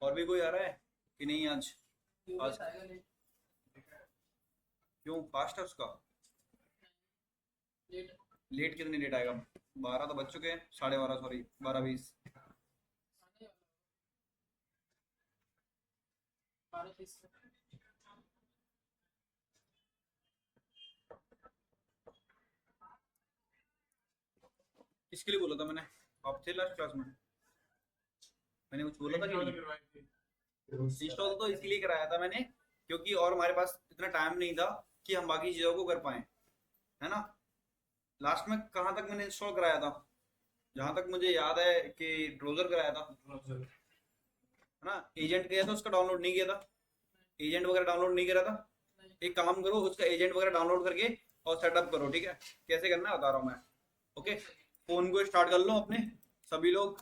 और भी कोई आ रहा है कि नहीं आज? आज क्यों फास्ट है उसका? लेट कितनी लेट आएगा? 12 तो बज चुके हैं, 12:30 सॉरी, 12:20। किसके लिए बोला था मैंने? आप थे लास्ट क्लास में? मैंने कुछ बोला था कि नहीं? इंस्टॉल तो इसलिए कराया था मैंने क्योंकि और हमारे पास इतना टाइम नहीं था कि हम बाकी चीज़ों को कर पाए, है ना। लास्ट में कहाँ तक मैंने इंस्टॉल कराया था? जहां तक मुझे याद है कि ब्राउजर कराया था, है ना। एजेंट किया था, उसका डाउनलोड नहीं किया था। एजेंट वगैरह डाउनलोड नहीं करा था। एक काम करो, उसका एजेंट वगैरह डाउनलोड करके और सेटअप करो, ठीक है। कैसे करना है बता रहा हूँ मैं। ओके, फोन को स्टार्ट कर लो अपने सभी लोग।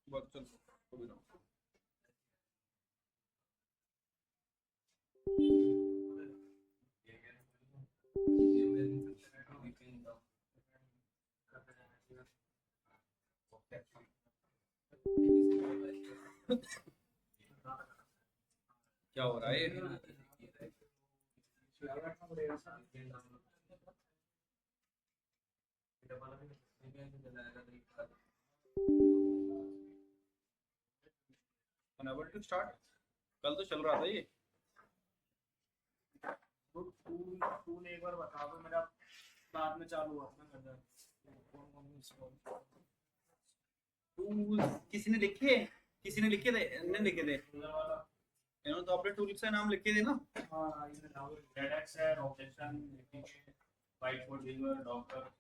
बस चलो, अभी रहो। क्या हो रहा है ये? Unable to start. कल तो चल रहा था ये। तो टूल एक बार बता दो, मेरा बाद में चालू हुआ था। टूल किसी ने लिखे? किसी ने लिखे थे? नहीं लिखे थे। इन्होंने तो अपने टूल से नाम लिखे थे ना। हाँ, ZX है, objection, white board river, Docker,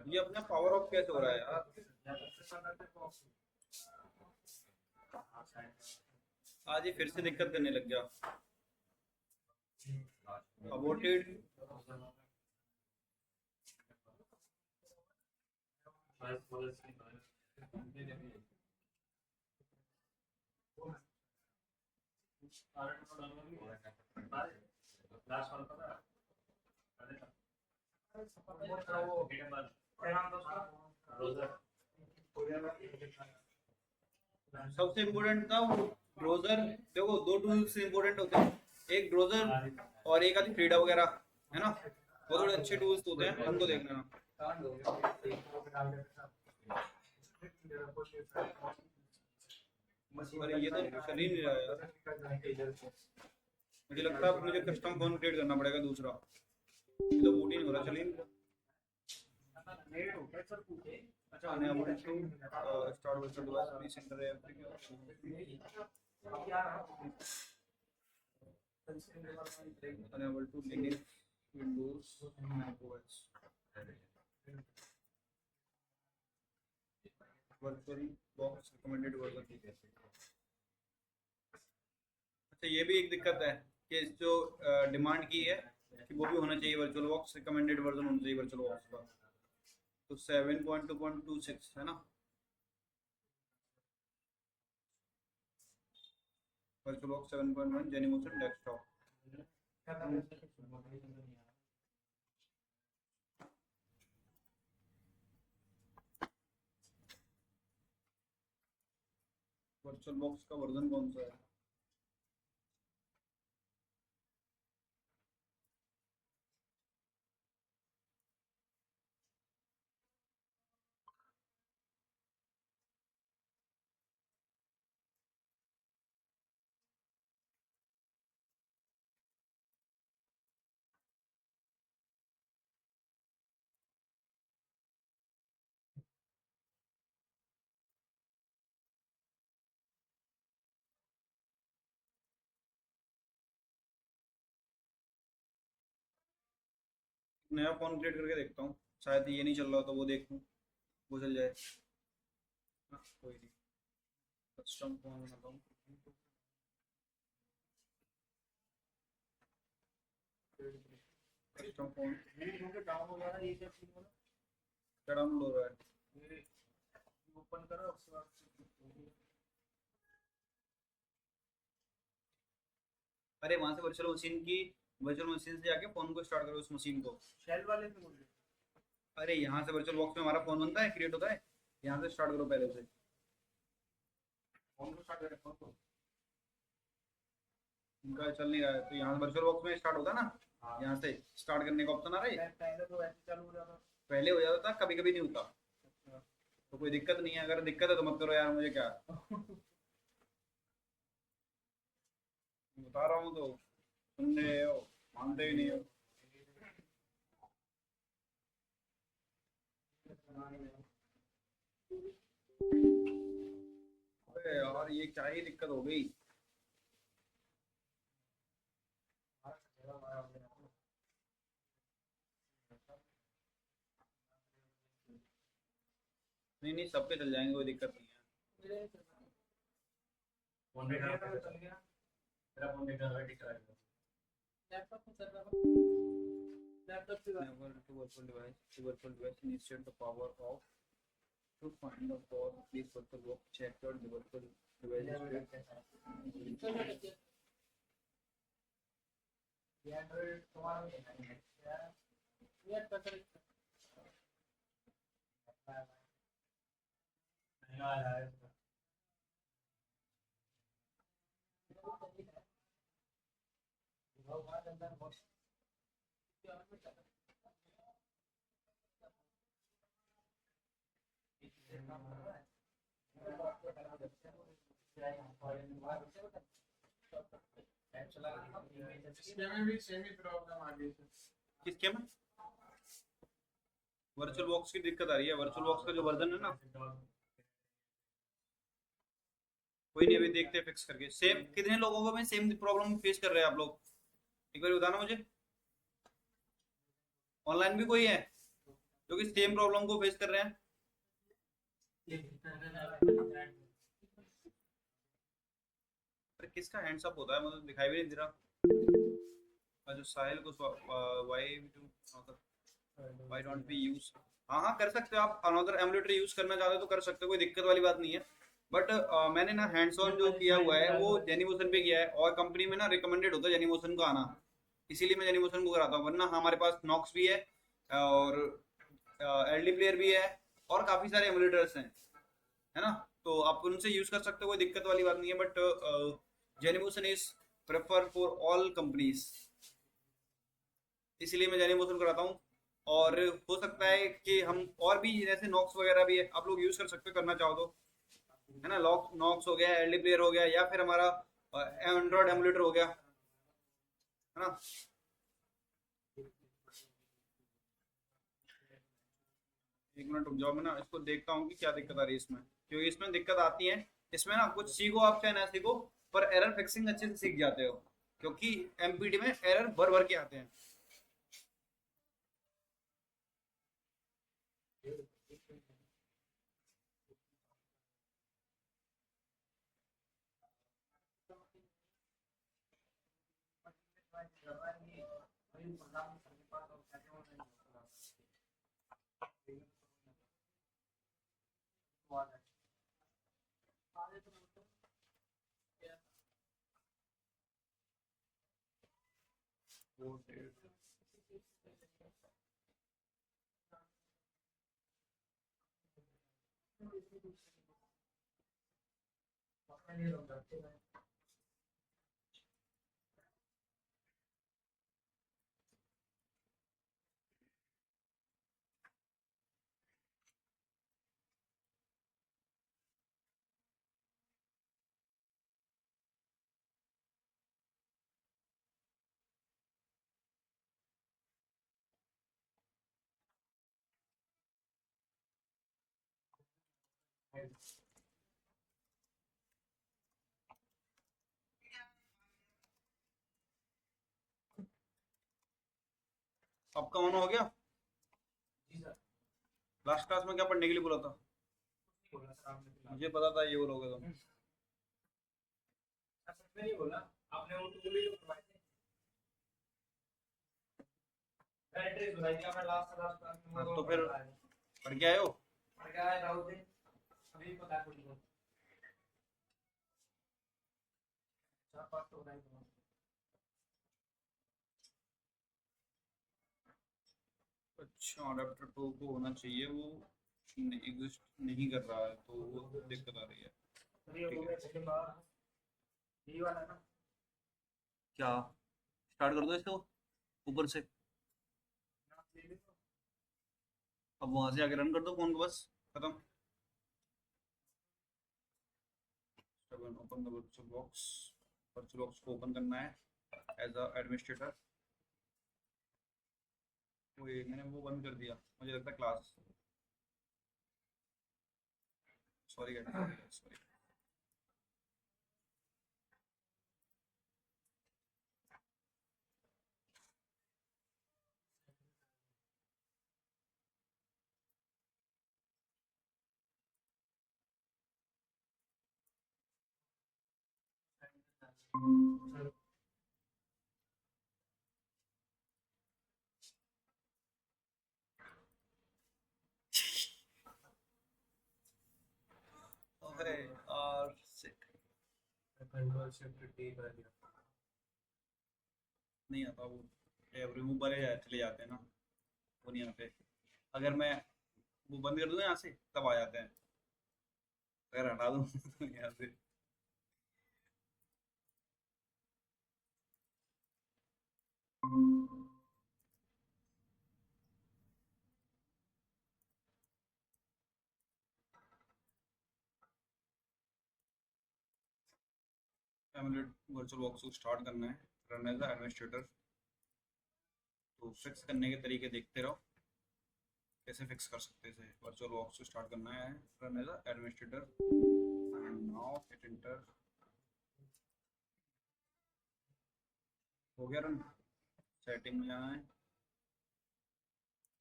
ये अपना पावर ऑफ कैसे हो रहा है यार? आज ये फिर से दिक्कत करने लग गया। अबॉर्टेड। सबसे इम्पोर्टेंट था वो ब्राउजर। देखो, दो टूल्स इम्पोर्टेंट होते हैं, एक ब्राउजर और एक आती फ्रीडा वगैरह, है ना। वो थोड़े अच्छे टूल्स होते हैं, उनको देख लेना। अरे ये तो चल ही नहीं रहा है यार। मुझे लगता है मुझे कस्टम फोन क्रिएट करना पड़ेगा दूसरा। ये तो बूट ही नहीं हो रहा, चल ही नहीं रहा। अच्छा, unable to start virtual device, please enter the application. Unable to Linux, Windows, Mac OS. Virtual box recommended version. अच्छा, ये भी एक दिक्कत है कि जो डिमांड की है कि वो भी होना चाहिए, वर्चुअल बॉक्स रिकमेंडेड वर्जन होना चाहिए वर्चुअल बॉक्स का। तो 7.2.26 है ना virtual box 7.1 Genymotion desktop. Virtual box का वर्जन कौन सा है? नया फोन क्रिएट करके देखता हूँ, शायद ये नहीं चल रहा तो वो देखूँ, वो चल जाए। हाँ, कोई नहीं। कस्टम फोन बनाता हूँ। कस्टम फोन डाउन हो गया ये क्या चीज बोला क्या डाउनलोड हो रहा है? ये ओपन करो उसके बाद अरे वहां से वर्चुअल मशीन से जाके फोन को स्टार्ट करो उस मशीन को। शेल वाले से बोल रहे अरे यहाँ से वर्चुअल बॉक्स में हमारा फोन बनता है, क्रिएट होता है, यहाँ से स्टार्ट करो पहले से। फोन को स्टार्ट करें फोन को इनका चल नहीं रहा है तो यहाँ वर्चुअल बॉक्स में स्टार्ट होता है ना, हाँ यहाँ से स्टार्ट करने का ऑप्शन आ रहा है। पहले तो वैसे चालू हो जाता पहले हो जाता था, कभी कभी नहीं होता। तो कोई दिक्कत नहीं है, अगर दिक्कत है तो मत करो यार, मुझे क्या बता रहा हूँ तो सुन रहे हो, मानते ही नहीं हो। अरे यार ये क्या ही दिक्कत हो गई। नहीं नहीं, सबके चल जाएंगे, कोई दिक्कत नहीं है। फोन पे चल गया तेरा फोन देखा है ठीक है लैपटॉप में चल रहा लैपटॉप से Never to virtual device initiate the power off to find the power. Please virtual box check your virtual device state. ये एंड्रॉइड तुम्हारा ये पकड़ नहीं आ रहा है इसमें भी सेम ही प्रॉब्लम आ गई थी किसके में वर्चुअल बॉक्स की दिक्कत आ रही है? वर्चुअल बॉक्स का जो वर्जन है ना, कोई नहीं, अभी देखते हैं फिक्स करके। सेम कितने लोगों को में सेम प्रॉब्लम फेस कर रहे हैं आप लोग, एक बार बताना मुझे। ऑनलाइन भी कोई है जो कि सेम प्रॉब्लम को फेस कर रहे हैं? अरे किसका हैंड्स अप होता है, मुझे दिखाई भी नहीं दे रहा। जो साहिल को व्हाई डोंट वी यूज, हाँ हाँ कर सकते हो आप, अनदर एमुलेटर यूज करना चाहते हो तो कर सकते हो, कोई दिक्कत वाली बात नहीं है। बट मैंने ना हैंड्स ऑन जो किया हुआ है वो जेनीमोशन पे किया है, और कंपनी में ना रिकमेंडेड होता है जेनीमोशन को आना, इसीलिए मैं जेनीमोशन को कराता हूँ। वरना हमारे पास नॉक्स भी है और एलडी प्लेयर भी है और काफी सारे एमुलेटर्स हैं, है ना, तो आप उनसे यूज कर सकते हो, कोई दिक्कत वाली बात नहीं है। But Genymotion is prefer for all companies, इसीलिए मैं जेनीमोशन कराता हूँ। और हो सकता है कि हम और भी जैसे नॉक्स वगैरह भी है, आप लोग यूज कर सकते हो करना चाहो तो, है ना। नॉक्स हो गया, एलडी प्लेयर हो गया, या फिर हमारा एंड्रॉइड एमुलेटर हो गया, है ना। एक मिनट रुक जाओ, मैं ना इसको देखता हूँ कि क्या दिक्कत आ रही है इसमें, क्योंकि इसमें दिक्कत आती है। इसमें ना कुछ सीखो आप चाहे ना सीखो, पर एरर फिक्सिंग अच्छे से सीख जाते हो, क्योंकि एमपीटी में एरर भर भर के आते हैं। आपका ऑन हो गया? लास्ट क्लास में क्या पढ़ने के लिए बोला था? मुझे पता था ये बोलोगे तुम। नहीं बोला आपने वो टूल ही करवाए थे एड्रेस बताई दिया मैं लास्ट क्लास में। हाँ, तो फिर पढ़ के आए हो? पढ़ के आया राहुल जी, अभी पता है कुछ चार पाँच तो बताई दूंगा। अच्छा, अडेप्टर 2 को होना चाहिए, वो एग्जिस्ट नहीं कर रहा है, तो वो दिक्कत आ रही है। अरे वो मैं सेकंड बार यही वाला है ना। क्या स्टार्ट कर दो इसको ऊपर से, अब वहां से आके रन कर दो फोन को, बस खत्म। Open the virtual box, virtual box को ओपन करना है एज अ एडमिनिस्ट्रेटर। वो ये मैंने वो बंद कर दिया, मुझे लगता है क्लास, सॉरी सॉरी। अरे और सिट कंट्रोल शिफ्ट टी कर दिया। नहीं आता वो, टैब रिमूव वाले चले जाते हैं ना, वो नहीं आते। अगर मैं वो बंद कर दूं यहाँ से तब आ जाते हैं, अगर हटा दूं तो यहाँ से। वर्चुअल बॉक्स को स्टार्ट करना है, रन एज एडमिनिस्ट्रेटर। तो फिक्स करने के तरीके देखते रहो, कैसे फिक्स कर सकते हैं। वर्चुअल बॉक्स को स्टार्ट करना है, run as administrator, and now hit enter. हो गया रन। सेटिंग में जाना है,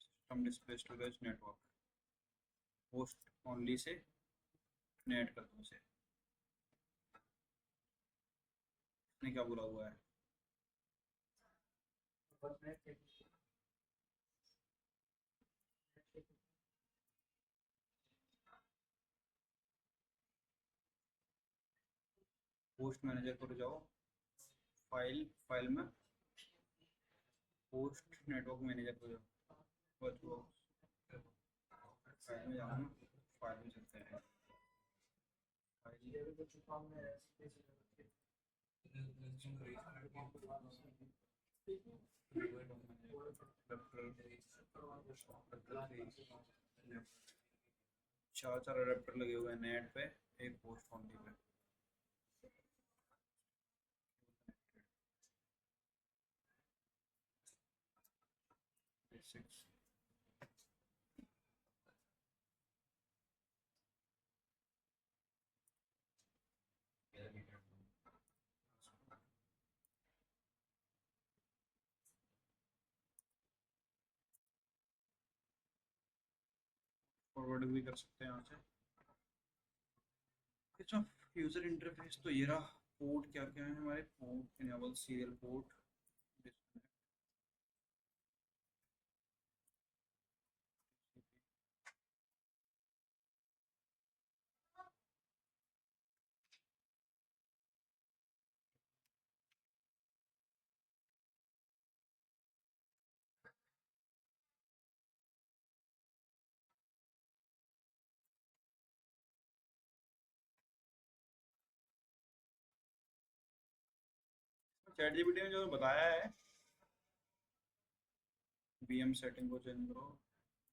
system display storage network, host only से नेट कर दो इसे। इसने क्या बोला हुआ है? होस्ट मैनेजर पर जाओ, फाइल में होस्ट नेटवर्क मैनेजर पर जाओ, वर्चुअल फाइल में जाना, फाइल में चलते हैं। चार चार अडेप्टर लगे हुए हैं नेट पे, एक host only pay. Six forward भी कर सकते हैं यहाँ से। अच्छा, यूजर इंटरफेस तो ये रहा। पोर्ट क्या क्या है हमारे, port enable serial port, chat GPT ने जो बताया है, बीएम सेटिंग को चेंज करो,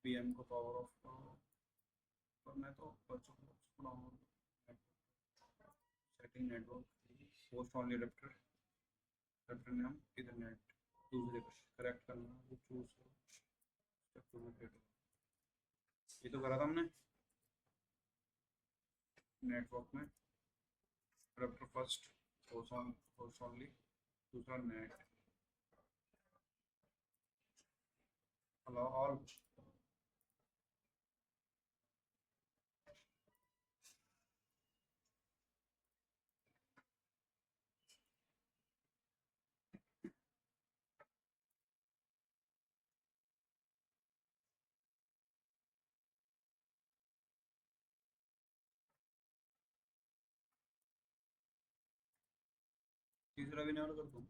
बीएम को पावर ऑफ करो, और मैं तो setting network host only adapter, adapter नाम इथरनेट, दूसरे पर करेक्ट करना, वो चूज करो। ये तो करा था हमने नेटवर्क में, अडेप्टर फर्स्ट होस्ट ओनली, दूसरा नेट, अलाउ ऑल। तीसरा भी इनेबल कर दूं?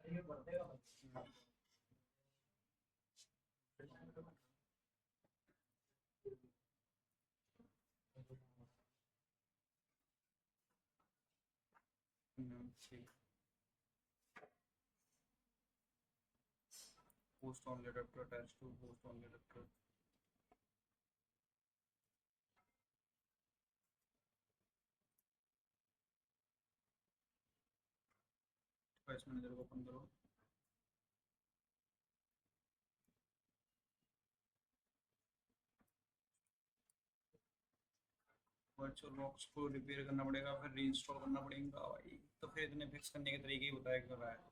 ये बढ़ेगा Post only adapter attached to post only adapter. Device manager को ओपन करो। वर्चुअल बॉक्स को रिपेयर करना पड़ेगा, फिर रीइंस्टॉल करना पड़ेगा भाई। तो फिर इतने फिक्स करने के तरीके ही बताया कर रहा है।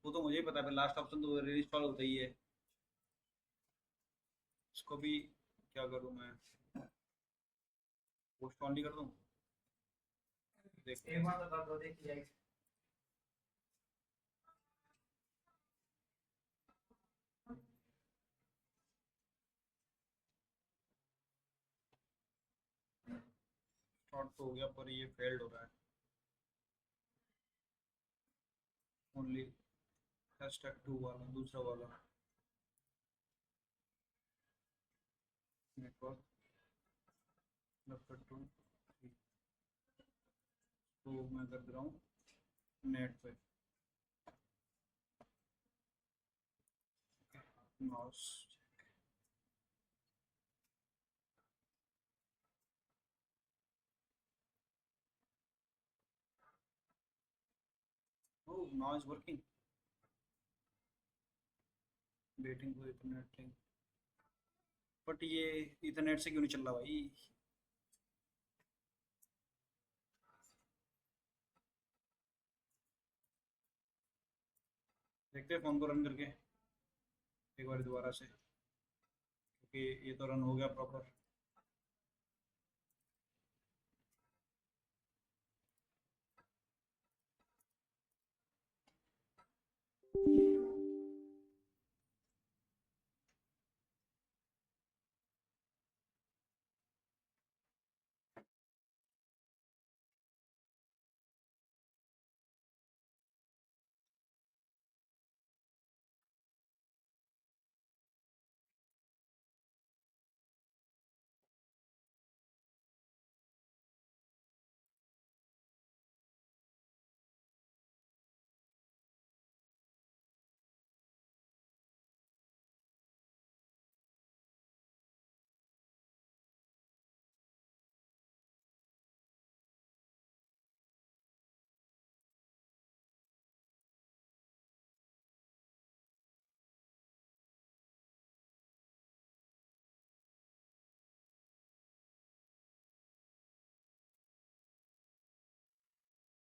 वो तो मुझे ही पता है, लास्ट ऑप्शन तो रीइंस्टॉल होता ही है। इसको भी क्या करूँ मैं? पोस्ट ऑनली कर दूँ? देखते एक हैं। बार बता दो देखिए जाएगी स्टार्ट तो हो गया पर ये फेल्ड हो रहा है। ओनली #2 वाला, दूसरा वाला नेटवर्क #2 तो मैं कर दे रहा हूँ नेट पे mouse. Oh, now it's working. Waiting for Ethernet link. But ये इथरनेट से क्यों नहीं चल रहा भाई? देखते हैं फोन को रन करके एक बार दोबारा से, क्योंकि ये तो रन हो गया proper.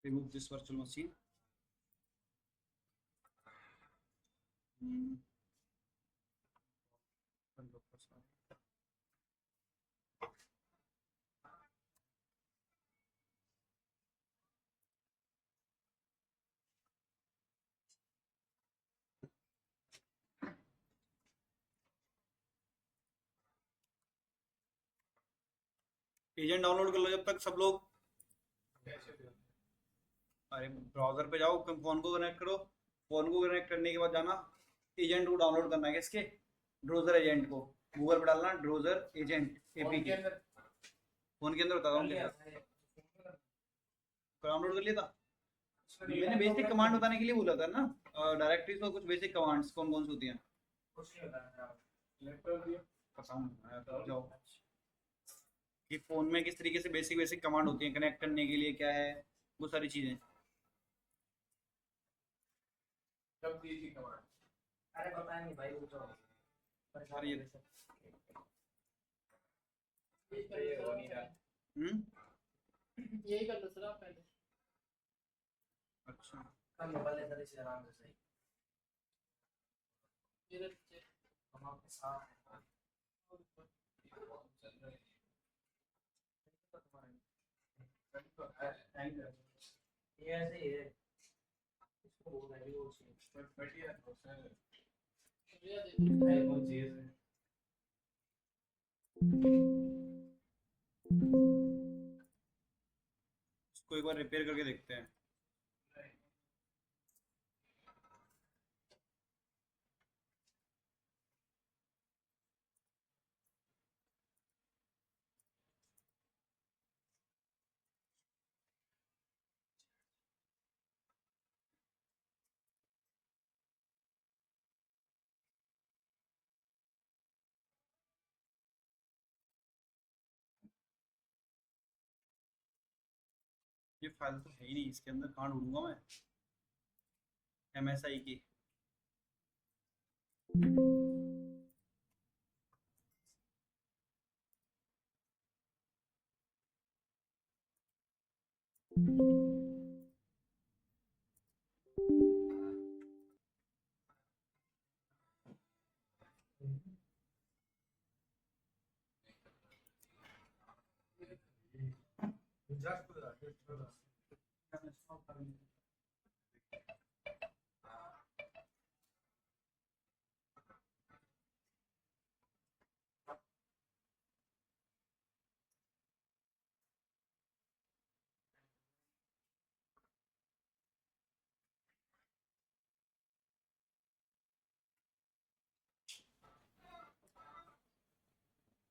Remove this virtual machine. Agent download कर लो जब तक सब लोग। अरे ब्राउजर पे जाओ, फोन को कनेक्ट करो। फोन को कनेक्ट करने के बाद जाना, एजेंट को डाउनलोड करना है। किसके? ड्रोजर एजेंट को। गूगल पे डालना ड्रोजर एजेंट एपीके। फोन के अंदर बता रहा हूँ कैसे डाउनलोड कर लिया था। मैंने बेसिक कमांड बताने के लिए बोला था ना, डायरेक्टरीज में कुछ बेसिक कमांड्स कौन कौन सी होती हैं। बताऊँ जाओ कि फोन में किस तरीके से बेसिक बेसिक कमांड होती हैं, कनेक्ट करने के लिए क्या है, वो सारी चीजें। कब दी थी कमांड? अरे बताएंगे भाई वो तो यार ये ये हो नहीं रहा। यही कर लो सर आप पहले। अच्छा कम वाले तरह से आराम से सही ये रखिए हम आपके साथ हैं। ये ऐसे ही है बढ़िया तो सर भैया देखो आईफोन चाहिए सर इसको एक बार रिपेयर करके देखते हैं। ये फाइल तो है ही नहीं इसके अंदर, कहाँ ढूंढूंगा मैं MSI की।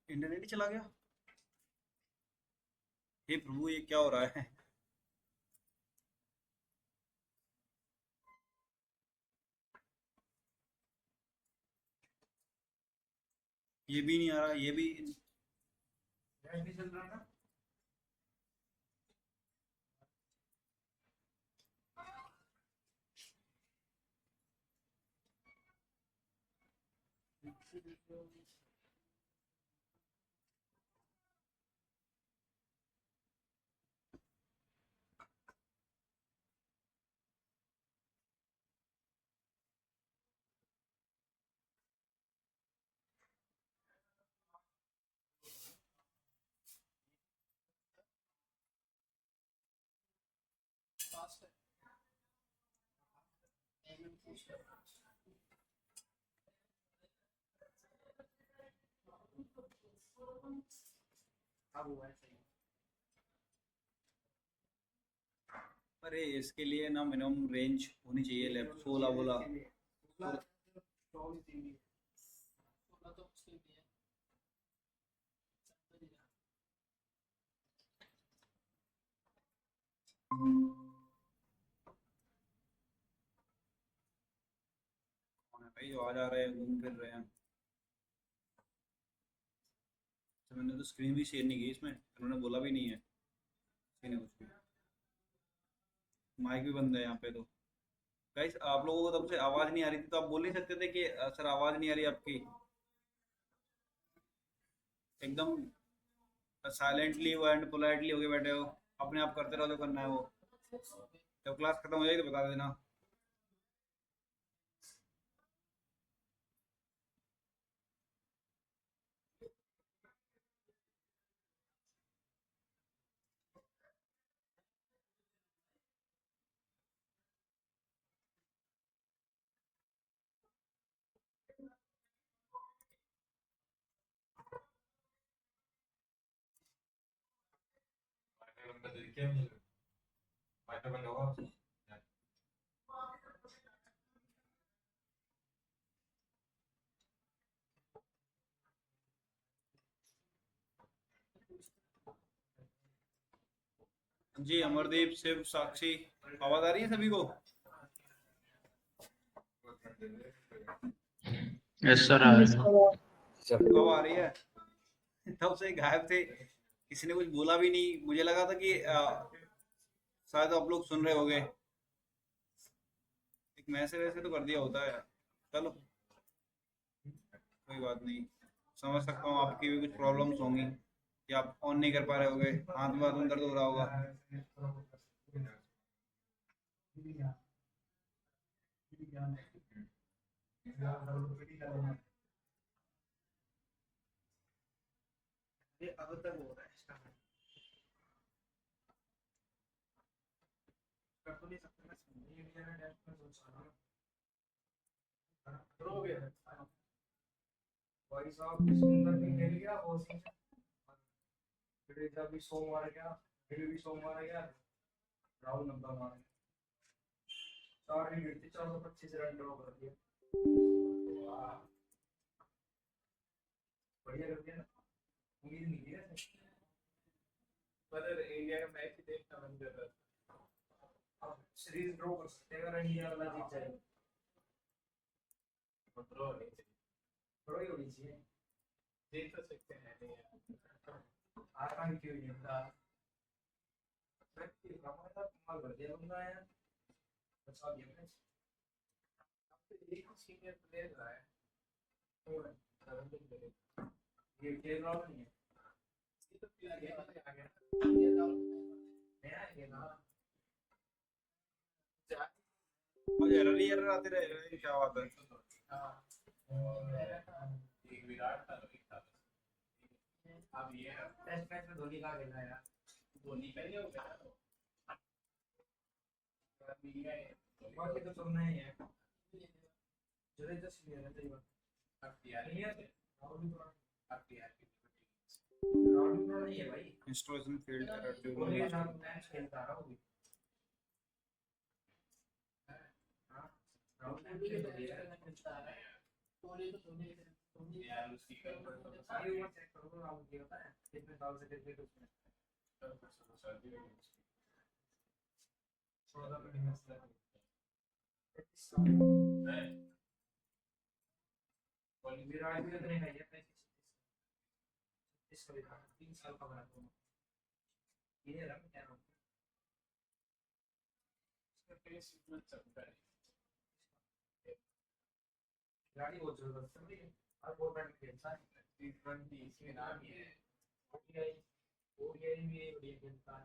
इंटरनेट ही चला गया। हे प्रभु, ये क्या हो रहा है? ये भी नहीं आ रहा, ये भी। नहीं चल रहा ना फास्ट है पेमेंट पूछ रहा अब हुआ है सही अरे इसके लिए ना मिनिमम रेंज होनी चाहिए, लेफ्ट 16 बोला। 16 तो मुश्किल भी है कौन है भाई जो आ जा रहे हैं, घूम फिर रहे हैं? तो मैंने तो स्क्रीन भी शेयर नहीं की इसमें, उन्होंने बोला भी नहीं है किसी ने कुछ भी। माइक भी बंद है यहाँ पे तो। गाइस, आप लोगों को तब से आवाज नहीं आ रही थी तो आप बोल नहीं सकते थे कि सर आवाज नहीं आ रही आपकी? एकदम साइलेंटली एंड पोलाइटली होके बैठे हो, अपने आप करते रहो जो करना है वो। जब क्लास खत्म हो जाएगी तो बता देना। जी अमरदीप, शिव, साक्षी, आवाज आ रही है सभी को? यस सर आ रहा है। कब आ रही है? तब से गायब थे, किसी ने कुछ बोला भी नहीं। मुझे लगा था कि शायद आप लोग सुन रहे होगे। एक मैसेज वैसे तो कर दिया होता है। चलो कोई बात नहीं, समझ सकता हूँ आपकी भी कुछ प्रॉब्लम्स होंगी कि आप ऑन नहीं कर पा रहे होगे, हाथ में दर्द हो रहा होगा। ये अब तक हो रहा है स्टार्ट कर तो नहीं सकते ना। हो गया भाई साहब सुंदर भी खेल गया और जडेजा भी 100 मार गया, गिल भी 100 मार गया, राहुल 90 मार गया, 4 विकेट थे, 425 रन ड्रॉ कर दिया। वाह बढ़िया कर दिया ना, उम्मीद नहीं थी ऐसे। पर इंडिया का मैच ही देखना मन कर रहा था। अब सीरीज ड्रॉ कर सकते हैं अगर इंडिया वाला जीत जाए, ड्रॉ नहीं चाहिए, ड्रॉ ही होनी चाहिए, जीत तो सकते हैं नहीं आसान क्यों नहीं था। हमारा कमाल कर दिया बंदा यार, बचा दिया मैच। अब तो एक सीनियर प्लेयर रहा है, ये खेल रहा नहीं है, ये तो प्लेयर आ गया नया है ना। और एरर आते रहे, क्या बात है। एक विराट था, रोहित था। अब ये टेस्ट मैच में धोनी का खेला यार, धोनी का ही हो गया तो अभी ये बाकी तो सब नए हैं, जडेजा सीनियर है सही बात। अब यार नहीं है राहुल भी पुराना, अब यार राहुल भी पुराना ही है भाई, installation failed error Kohli during के साथ मैच खेलता रहा वो भी। हाँ राहुल कोहली भी के खेल तो रहा है खेलता है, कोहली तो धोनी यार उसकी सारी उम्र चेक करो, राहुल की होता है कितने साल से क्रिकेट उसमें 14 में डिफेंस कर विराट भी उतने का ही है 35 का भी था, 3 साल का बना दोनों, ये रन क्या नाम खिलाड़ी बहुत जबरदस्त है, हर फॉर्मेट में खेलता है, T20 इसमें नाम ही है। ओडीआई ओडीआई में बढ़िया खेलता है,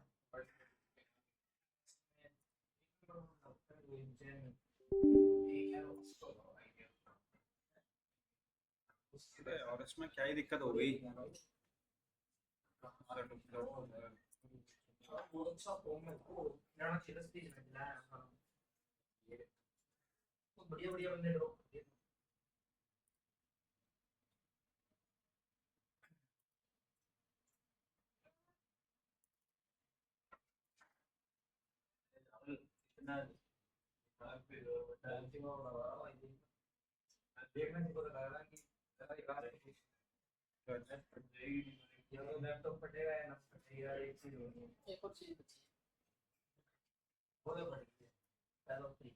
और इसमें क्या ही दिक्कत हो गई। बहुत अच्छा फॉर्म में वो खिलाना चाहिए था, स्टेज में खिलाया है, बहुत बढ़िया बढ़िया बंदे ड्रॉप कर दिए। देखने से पता लग रहा है कि या तो लैपटॉप फटेगा या ना फटेगा, एक चीज होनी है, एक और चीज बची वो तो फटेगी पहला फ्री।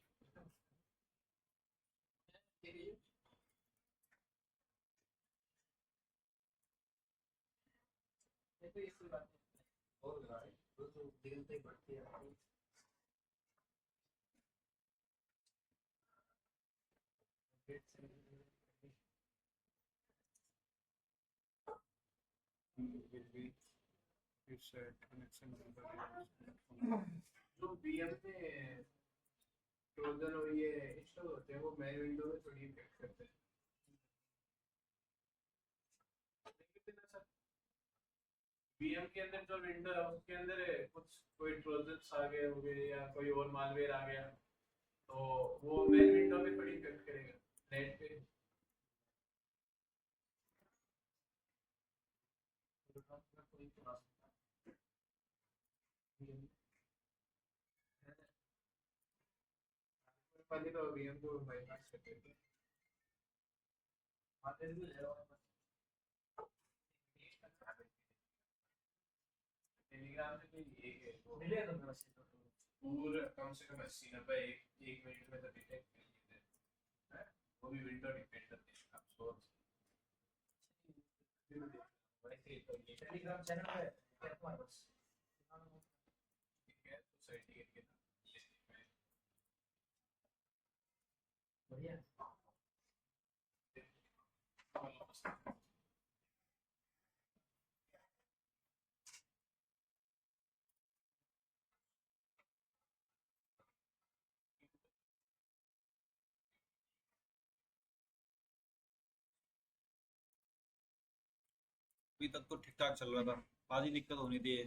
है, ये तो इसी बात है। और गाड़ी वो तो दिन तक बढ़ती है जो VM में ट्रोजन और ये इंस्टॉल होते हैं वो मेन विंडो में थोड़ी इफेक्ट करते हैं, लेकिन ऐसा VM के अंदर जो विंडो है उसके अंदर कुछ कोई ट्रोजन्स आ गए होंगे या कोई और मालवेयर आ गया तो वो मेन विंडो में थोड़ी इफेक्ट करेगा नेट पे। पहले तो VM को बाईपास करते थे, टेलीग्राम से कोई एक है वो मिले तो मेरा सीट पूरा कम से कम 80-90 एक मिनट में तो डिटेक्ट कर लेते हैं, वो भी विंडो डिपेंड करती है आप सोर्स वैसे तो ये टेलीग्राम चैनल पे क्या तुम्हारे पास है सोसाइटी के बढ़िया अभी तक तो ठीक ठाक चल रहा था, आज ही दिक्कत होनी थी ये,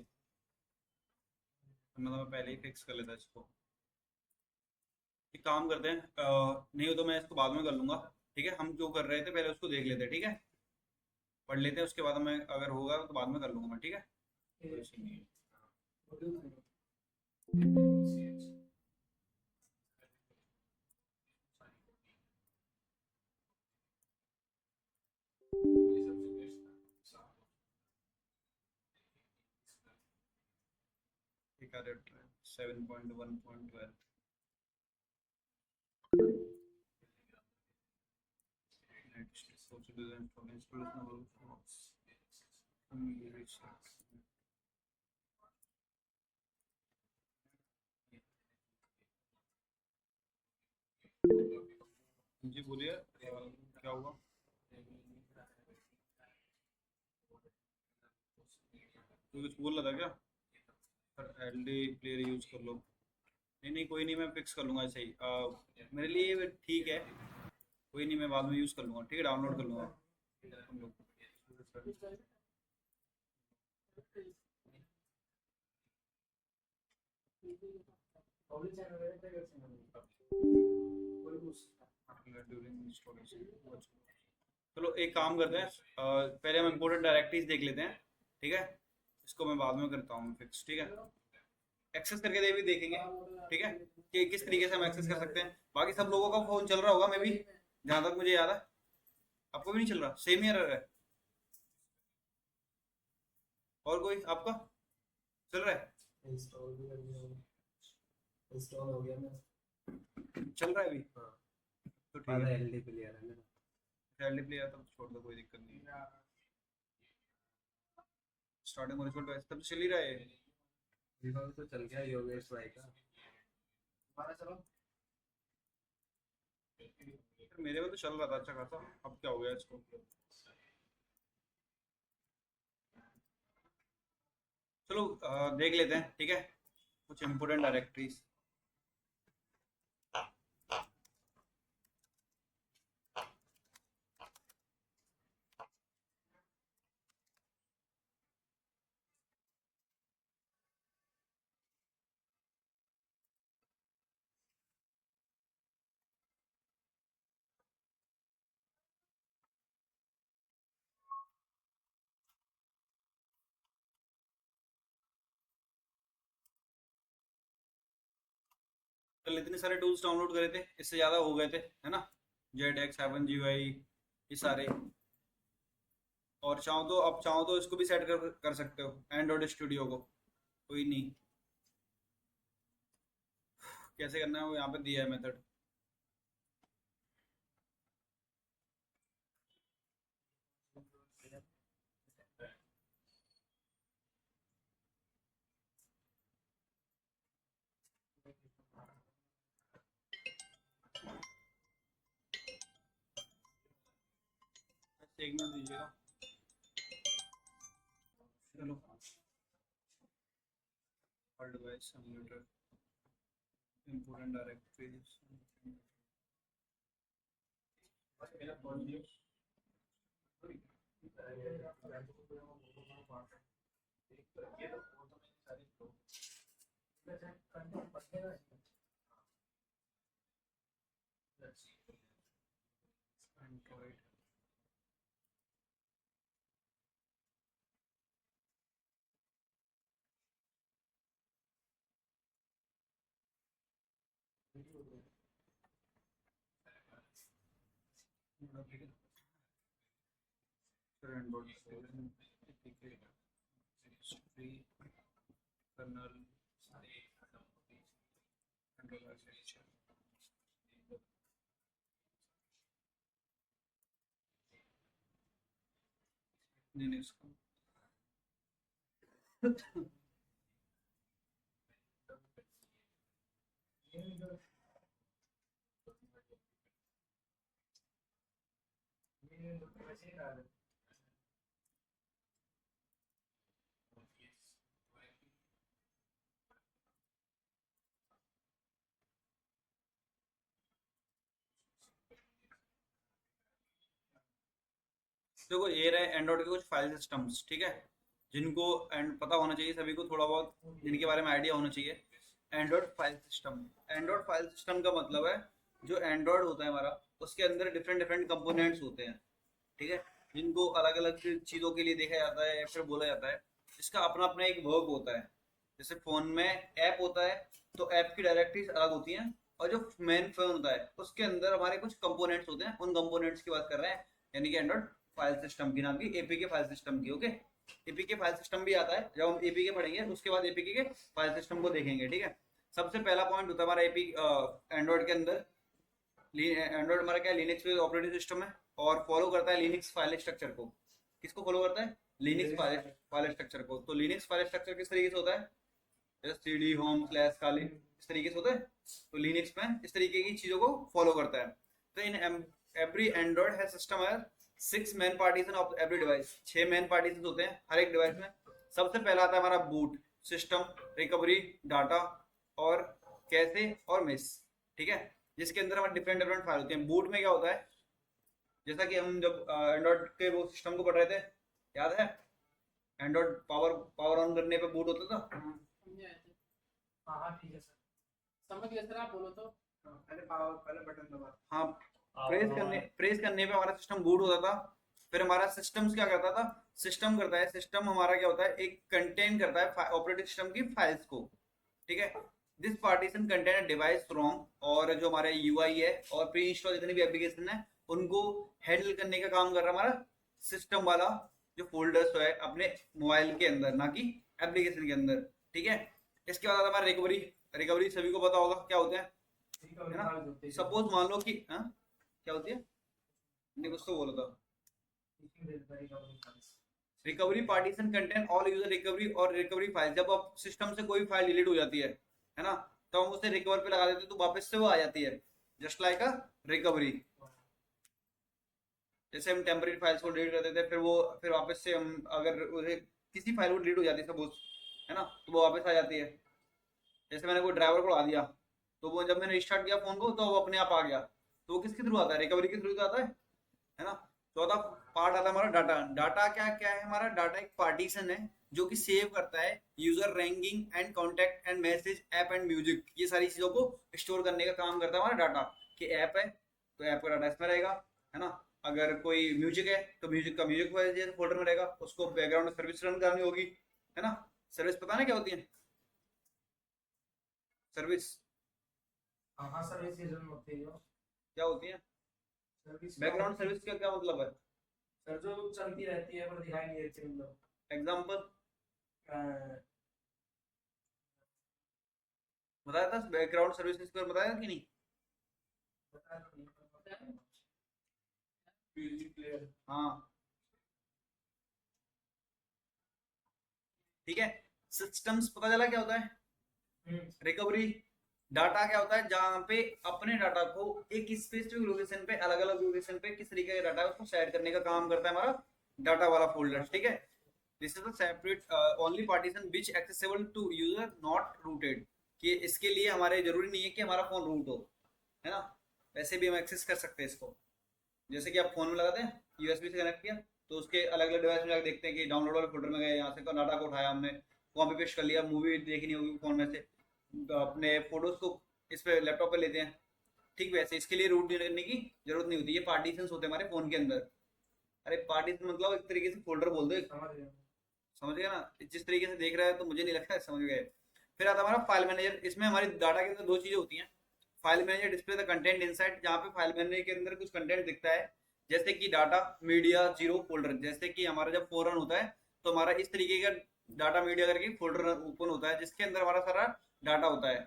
मैं पहले ही फिक्स कर लेता इसको। एक काम करते हैं, नहीं हो तो मैं इसको बाद में कर लूंगा। ठीक है, हम जो कर रहे थे पहले उसको देख लेते हैं, ठीक है, पढ़ लेते हैं, उसके बाद मैं अगर होगा तो बाद में कर लूंगा मैं, ठीक है। कोई इशू नहीं है। ठीक है, 7.1.12 जी बोलिए, क्या हुआ? कोई कुछ बोल रहा था क्या? सर एलडी प्लेयर यूज कर लो। नहीं नहीं, कोई नहीं, मैं फिक्स कर लूँगा ऐसे ही। मेरे लिए ये ठीक है, कोई नहीं, मैं बाद में यूज़ कर लूँगा, ठीक है, डाउनलोड कर लूँगा हम लोग। चलो एक काम करते हैं, पहले हम इम्पोर्टेंट डायरेक्टरीज देख लेते हैं, ठीक है, इसको मैं बाद में करता हूँ फिक्स, ठीक है। एक्सेस करके भी देखेंगे, ठीक है, कि किस तरीके से हम एक्सेस कर सकते हैं। बाकी सब लोगों का फ़ोन चल रहा होगा मे भी, जहाँ तक मुझे याद है। आपको भी नहीं चल रहा? सेम ही एरर है? और कोई आपका चल रहा है? इंस्टॉल भी कर लिया, इंस्टॉल हो गया ना। चल रहा है अभी? हाँ, तो ठीक है, एलडी प्लेयर है ना। एलडी प्लेयर तब छोड़ दो, कोई दिक्कत नहीं है। स्टार्टिंग में रिजल्ट वैसे तब चल ही रहा है। रिजल्ट तो चल गया योगेश भाई का। हमारा चलो, मेरे में तो चल रहा था अच्छा खासा, अब क्या हो गया इसको? चलो देख लेते हैं, ठीक है, कुछ इम्पोर्टेंट डायरेक्टरीज। कल इतने सारे टूल्स डाउनलोड करे थे, इससे ज़्यादा हो गए थे, है ना, JX 7GUI, ये सारे। और चाहो तो, अब चाहो तो इसको भी सेट कर सकते हो, एंड्रॉइड स्टूडियो को, कोई नहीं। कैसे करना है वो यहाँ पे दिया है मेथड। एक मिनट दीजिएगा। चलो, हर device simulator, important directories, Android. Android history, kernel, Linux का। देखो ये रहे एंड्रॉइड के कुछ फाइल सिस्टम्स, ठीक है, जिनको एंड पता होना चाहिए सभी को, थोड़ा बहुत जिनके बारे में आइडिया होना चाहिए। Android file system. Android file system का मतलब है जो एंड्रॉइड होता है हमारा, उसके अंदर डिफरेंट डिफरेंट कंपोनेंट्स होते हैं, ठीक है, जिनको अलग अलग चीज़ों के लिए देखा जाता है या फिर बोला जाता है। इसका अपना अपना एक वर्क होता है। जैसे फ़ोन में ऐप होता है तो ऐप की डायरेक्टरीज अलग होती हैं, और जो मेन फ़ोन होता है उसके अंदर हमारे कुछ कंपोनेंट्स होते हैं, उन कंपोनेंट्स की बात कर रहे हैं, यानी कि एंड्रॉइड फाइल सिस्टम की, नाम की एपीके फाइल सिस्टम की। ओके, एपीके फाइल सिस्टम भी आता है, जब हम एपीके पढ़ेंगे उसके बाद एपीके के फाइल सिस्टम को देखेंगे, ठीक है। सबसे पहला पॉइंट होता है हमारा एपी एंड्रॉइड के अंदर। एंड्रॉइड हमारा क्या है, लिनक्स बेस्ड ऑपरेटिंग सिस्टम है और फॉलो करता है लिनक्स फाइल स्ट्रक्चर को। किसको फॉलो करता है? लिनक्स फाइल स्ट्रक्चर को। तो लिनक्स फाइल स्ट्रक्चर किस तरीके से होता है? जैसे सीडी होम स्लैश खाली इस तरीके से होता है। तो लिनक्स में इस तरीके की चीजों को फॉलो करता है। तो इन एवरी एंड्रॉइड है सिस्टम है 6 main partition of every device. 6 main partition होते हैं हर एक डिवाइस में। सबसे पहला आता है हमारा बूट सिस्टम, रिकवरी, डाटा और कैसे और मिस, ठीक है, जिसके अंदर हमारे डिफरेंट डिफरेंट फाइल होते हैं। बूट में क्या होता है, जैसा कि हम जब एंड्रॉइड के वो सिस्टम को पढ़ रहे थे, याद है, एंड्रॉइड पावर ऑन करने पे बूट होता था। समझे आए थे? हाँ ठीक है सर। समझ गए सर, आप बोलो तो। पहले बटन दबा। हाँ, प्रेस करने पे हमारा सिस्टम बूट होता था। फिर हमारा सिस्टम क्या करता था, सिस्टम करता है, सिस्टम हमारा क्या होता है, एक कंटेन करता है ऑपरेटिंग सिस्टम की फाइल्स को, ठीक है। This partition contain a device ROM, और जो हमारे यूआई है और प्री इंस्टॉल जितनी भी एप्लीकेशन है उनको हैंडल करने का काम कर रहा है हमारा सिस्टम वाला जो फोल्डर्स है अपने मोबाइल के अंदर, ना कि एप्लीकेशन के अंदर, ठीक है। इसके बाद आता है हमारा रिकवरी। रिकवरी सभी को पता होगा क्या होता है ना। सपोज मान लो कि क्या होती है, नहीं कुछ तो बोला था। Recovery partition contain all user recovery और रिकवरी फाइल। जब अब सिस्टम से कोई फाइल डिलीट हो जाती है ना, तो हम उसे रिकवर पे लगा देते हैं तो वापस से वो आ जाती है, जस्ट लाइक अ रिकवरी। जैसे हम टेम्परेरी फाइल्स को डिलीट कर देते हैं, फिर वापस से हम अगर उसे किसी फाइल को डिलीट हो जाती है सपोज, है ना, तो वो वापस आ जाती है। जैसे मैंने कोई ड्राइवर को उड़ा दिया, तो वो जब मैंने रिस्टार्ट किया फोन को तो वो अपने आप आ गया, तो वो किसके थ्रू आता है, रिकवरी के थ्रू आता है ना। चौथा पार्ट आता है हमारा डाटा। डाटा क्या क्या है हमारा, डाटा एक पार्टीशन है जो कि सेव करता है user ranking and contact and message app and music, ये सारी चीजों को स्टोर करने का काम करता है हमारा डाटा। कि ऐप है तो ऐप का डाटा इसमें रहेगा, है ना। अगर कोई म्यूजिक है तो म्यूजिक का म्यूजिक फोल्डर में रहेगा, उसको बैकग्राउंड में सर्विस रन करनी होगी, है ना। सर्विस पता ना क्या होती है, सर्विस हाँ सर्विस सीजन होती है। क्या होती है, सर्विस बैकग्राउंड सर्विस का क्या मतलब है? सर जो चलती रहती है पर दिखाई नहीं देती, मतलब एग्जांपल बताया था बैकग्राउंड सर्विसेज को, बताया कि नहीं? बता दो नहीं पता है। Music player. हाँ ठीक है। सिस्टम्स पता चला क्या होता है। रिकवरी डाटा क्या होता है, जहां पे अपने डाटा को एक स्पेसिफिक लोकेशन पे, अलग अलग लोकेशन पे किस तरीके का डाटा है उसको शेयर करने का काम करता है हमारा डाटा वाला फोल्डर, ठीक है। This is a separate only partition which accessible to user not rooted, कि इसके लिए हमारे जरूरी नहीं है कि हमारा फोन रूट हो, है ना, वैसे भी हम एक्सेस कर सकते हैं इसको। जैसे कि आप फोन में लगाते हैं, यूएसबी से कनेक्ट किया तो उसके अलग अलग डिवाइस में जाकर देखते हैं कि डाउनलोड वाले फोल्डर में गए, यहाँ से डाटा को उठाया हमने, कॉपी पेस्ट कर लिया, मूवी देखनी होगी फोन में से, तो अपने फोटोज को इस पे लैपटॉप पे लेते हैं। ठीक वैसे इसके लिए रूट करने की जरूरत नहीं होती, ये पार्टीशंस होते हैं हमारे फोन के अंदर। अरे पार्टीशन मतलब एक तरीके से फोल्डर बोल दो, समझ गया ना। जिस तरीके से देख रहा है तो मुझे नहीं लगता समझ गए। फिर आता है हमारा फाइल मैनेजर। इसमें हमारी डाटा के अंदर दो चीजें होती हैं। File manager display the content inside, जहाँ पे फाइल मैनेजर के अंदर कुछ कंटेंट दिखता है, जैसे कि डाटा मीडिया जीरो फोल्डर। जैसे कि हमारा जब फोन रन होता है तो हमारा इस तरीके का डाटा मीडिया करके फोल्डर ओपन होता है, जिसके अंदर हमारा सारा डाटा होता है।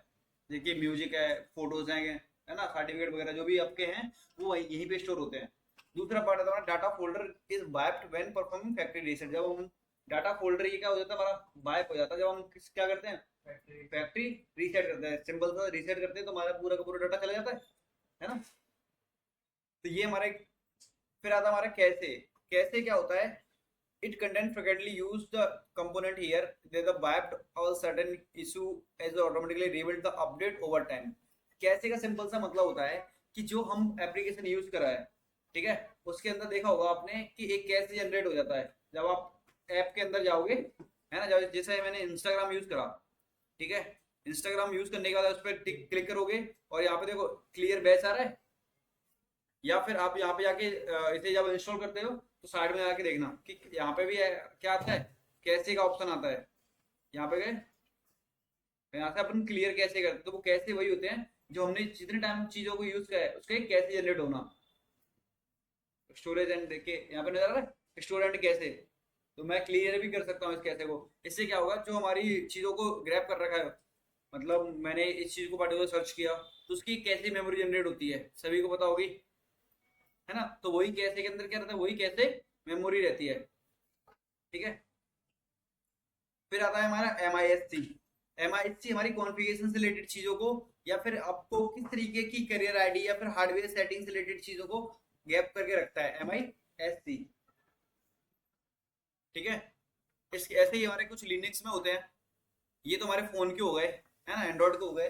देखिए म्यूजिक है, फोटोज हैं, है ना, सर्टिफिकेट वगैरह जो भी आपके हैं वो यहीं पे स्टोर होते हैं। दूसरा पार्ट है हमारा data folder is wiped when performing factory reset. जब हम डाटा फोल्डर ये क्या हो जाता है, हमारा वाइप हो जाता है जब हम क्या करते हैं, फैक्ट्री रीसेट करते हैं। सिंपल सा रीसेट करते हैं तो हमारा पूरा का पूरा डाटा चला जाता है ना। तो ये हमारे फिर आता है हमारा कैसे। कैसे क्या होता है, it content frequently use the component here, they the wiped all certain issue as automatically rebuild the update over time। कैसे का सिंपल सा मतलब होता है कि जो हम एप्लीकेशन यूज कर रहा है, ठीक है, उसके अंदर देखा होगा आपने कि एक कैसे जनरेट हो जाता है जब आप ऐप के अंदर जाओगे, है ना। जब जैसे मैंने इंस्टाग्राम यूज करा, ठीक है, इंस्टाग्राम यूज करने के बाद उस पर क्लिक करोगे और यहाँ पे देखो क्लियर बैच आ रहा है, या फिर आप यहाँ पे जाके इसे जब इंस्टॉल करते हो तो साइड में जाके देखना कि यहाँ पे भी क्या आता है, कैसे का ऑप्शन आता है। यहाँ पे गए, यहाँ से अपन क्लियर कैसे करते हैं, तो वो कैसे वही होते हैं जो हमने जितने टाइम चीजों को यूज किया है उसके कैसे जनरेट होना। स्टोरेज एंड के यहाँ पे नजर आ रहा है, स्टोर एंड कैसे, तो मैं क्लियर भी कर सकता हूँ इस कैसे को। इससे क्या होगा, जो हमारी चीजों को ग्रैब कर रखा है, मतलब मैंने इस चीज को पार्टिकुलर सर्च किया तो उसकी कैसे मेमोरी जनरेट होती है सभी को पता होगी, है ना। तो वही कैसे के अंदर क्या रहता है, वही कैसे मेमोरी रहती है, ठीक है। फिर आता है हमारा MISC। MISC हमारी कॉन्फ़िगरेशन से रिलेटेड चीजों को, या फिर आपको किस तरीके की करियर आईडी या फिर हार्डवेयर सेटिंग से रिलेटेड चीजों को गैप करके रखता है, MISC, ठीक है। इस ऐसे ही हमारे कुछ लिनक्स में होते हैं, ये तो हमारे फोन के हो गए, है ना, एंड्रॉइड के हो गए।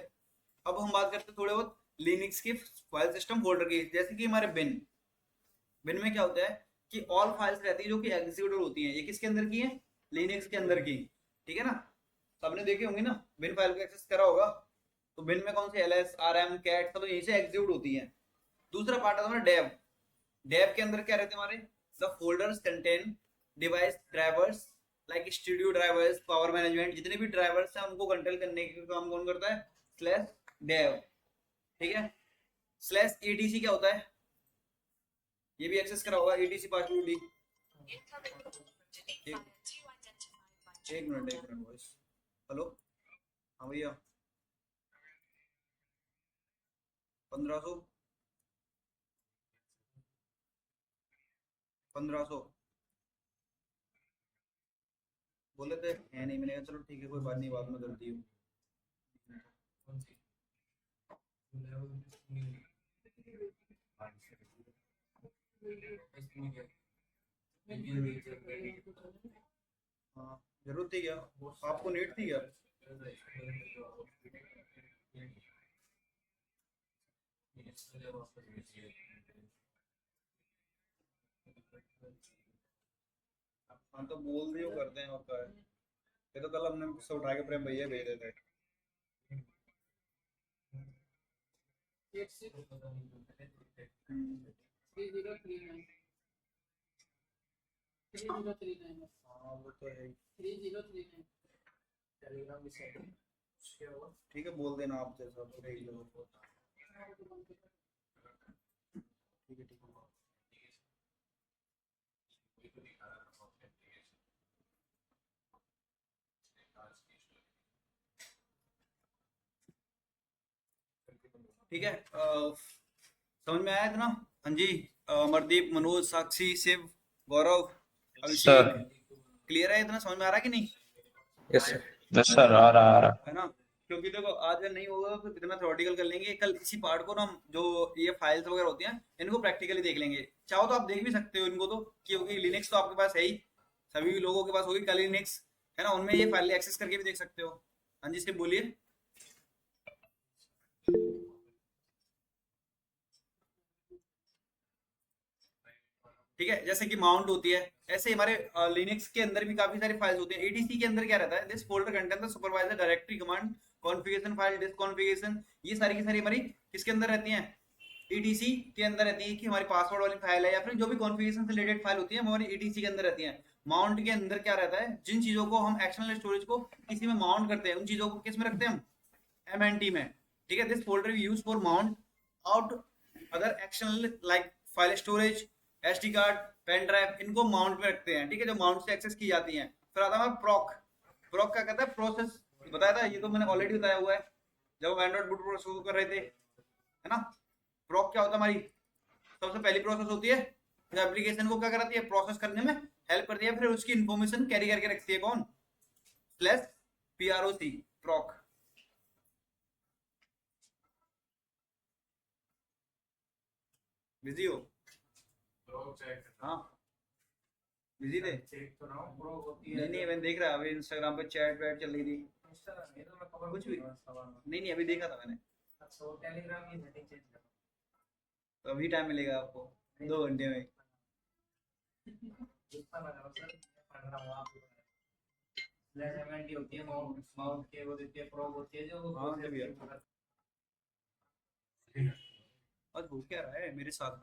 अब हम बात करते हैं थोड़े बहुत लिनक्स के फाइल सिस्टम फोल्डर की, जैसे कि हमारे बिन में क्या होता है कि ऑल फाइल्स रहती है जो कि एग्जीक्यूटेबल होती हैं, ये किसके अंदर की है, लिनक्स के अंदर की, ठीक है ना। सबने देखे होंगे ना, बिन फाइल को एक्सेस करा होगा, तो बिन में कौन से ls rm cat सब यहीं से एग्जीक्यूट होती है। दूसरा पार्ट आता है डेव। डेव के अंदर क्या रहते हैं हमारे, the folders contain device drivers like studio drivers, power management, जितने भी ड्राइवर्स हैं उनको कंट्रोल करने का काम कौन करता है, स्लैश डेव, ठीक है। स्लैश etc क्या होता है, ये भी एक्सेस करा होगा, etc पासवर्ड। एक मिनट वॉइस, हेलो, हाँ भैया, 1500 बोले थे, है नहीं, मैंने कहा चलो ठीक है कोई बात नहीं, बाद में गलती हो। हाँ जरूरत थी क्या, आपको नीड थी क्या। हाँ तो बोल दियो करते हैं, और क्या है, ये तो कल हमने सब उठा के प्रेम भैया भेज देते। 3039 3039 हाँ वो तो है ही। 3039 टेलीग्राम भी सेट क्या हुआ, ठीक है बोल देना आप जैसा देख लो, ठीक है ठीक है। ठीक है, समझ में आया था ना। हाँ जी, अमरदीप, मनोज, साक्षी, शिव, गौरव, सर। अभिषेक, क्लियर है, इतना समझ में आ रहा है कि नहीं, यस सर, यस सर, आ रहा है ना। क्योंकि देखो आज अगर नहीं होगा तो इतना थ्योरेटिकल कर लेंगे, कल इसी पार्ट को ना हम जो ये फाइल्स वगैरह होती हैं इनको प्रैक्टिकली देख लेंगे। चाहो तो आप देख भी सकते हो इनको, तो क्योंकि लिनक्स तो आपके पास है ही, सभी लोगों के पास होगी कल लिनक्स, है ना, उनमें ये फाइल एक्सेस करके भी देख सकते हो। हाँ जी, सिर्फ बोलिए। ठीक है, जैसे कि माउंट होती है, ऐसे हमारे लिनक्स के अंदर भी काफी सारी फाइल्स होती हैं। एडीसी के अंदर क्या रहता है, this folder contain the supervisor directory command configuration file disk configuration, ये सारी की सारी हमारी किसके अंदर रहती हैं, एडीसी के अंदर रहती है, कि हमारी पासवर्ड वाली फाइल है या फिर जो भी कॉन्फ़िगरेशन से रिलेटेड फाइल होती है वो हमारी एडीसी के अंदर रहती है। माउंट के अंदर क्या रहता है, जिन चीजों को हम एक्सटर्नल स्टोरेज को किसी में माउंट करते हैं उन चीजों को किस में रखते हैं हम, MNT में, ठीक है। This folder we use for mount out other external like file storage, SD card, pen drive, इनको माउंट में रखते हैं, ठीक है, जो माउंट से एक्सेस की जाती हैं। फिर आता है प्रोक। प्रोक क्या कहता है, प्रोसेस, बताया था ये तो मैंने ऑलरेडी बताया हुआ है जब हम एंड्रॉइड बूट प्रोसेस शुरू कर रहे थे, है ना। प्रोक क्या होता है, हमारी सबसे पहली प्रोसेस होती है जो एप्लीकेशन को क्या कराती है, प्रोसेस करने में हेल्प करती है, फिर उसकी इंफॉर्मेशन कैरी करके रखती है कौन, स्लैश PROC, प्रोक। बिजी हो, हाँ बिजी थे, चेक तो ना ब्रो होती है, नहीं नहीं मैंने देख रहा अभी इंस्टाग्राम पे चैट वैट चल रही थी, इंस्टाग्राम ये तो मैं खबर कुछ भी नहीं नहीं अभी देखा था मैंने। अच्छा वो टेलीग्राम की सेटिंग चेंज कर, तो अभी टाइम मिलेगा आपको 2 घंटे में। जितना लगा सर पढ़ रहा हूँ आप फ्लैश होती है, माउंट के वो देती है, प्रोब होती है जो वो हाँ, process जब यार। करता है। आज हो क्या रहा है मेरे साथ?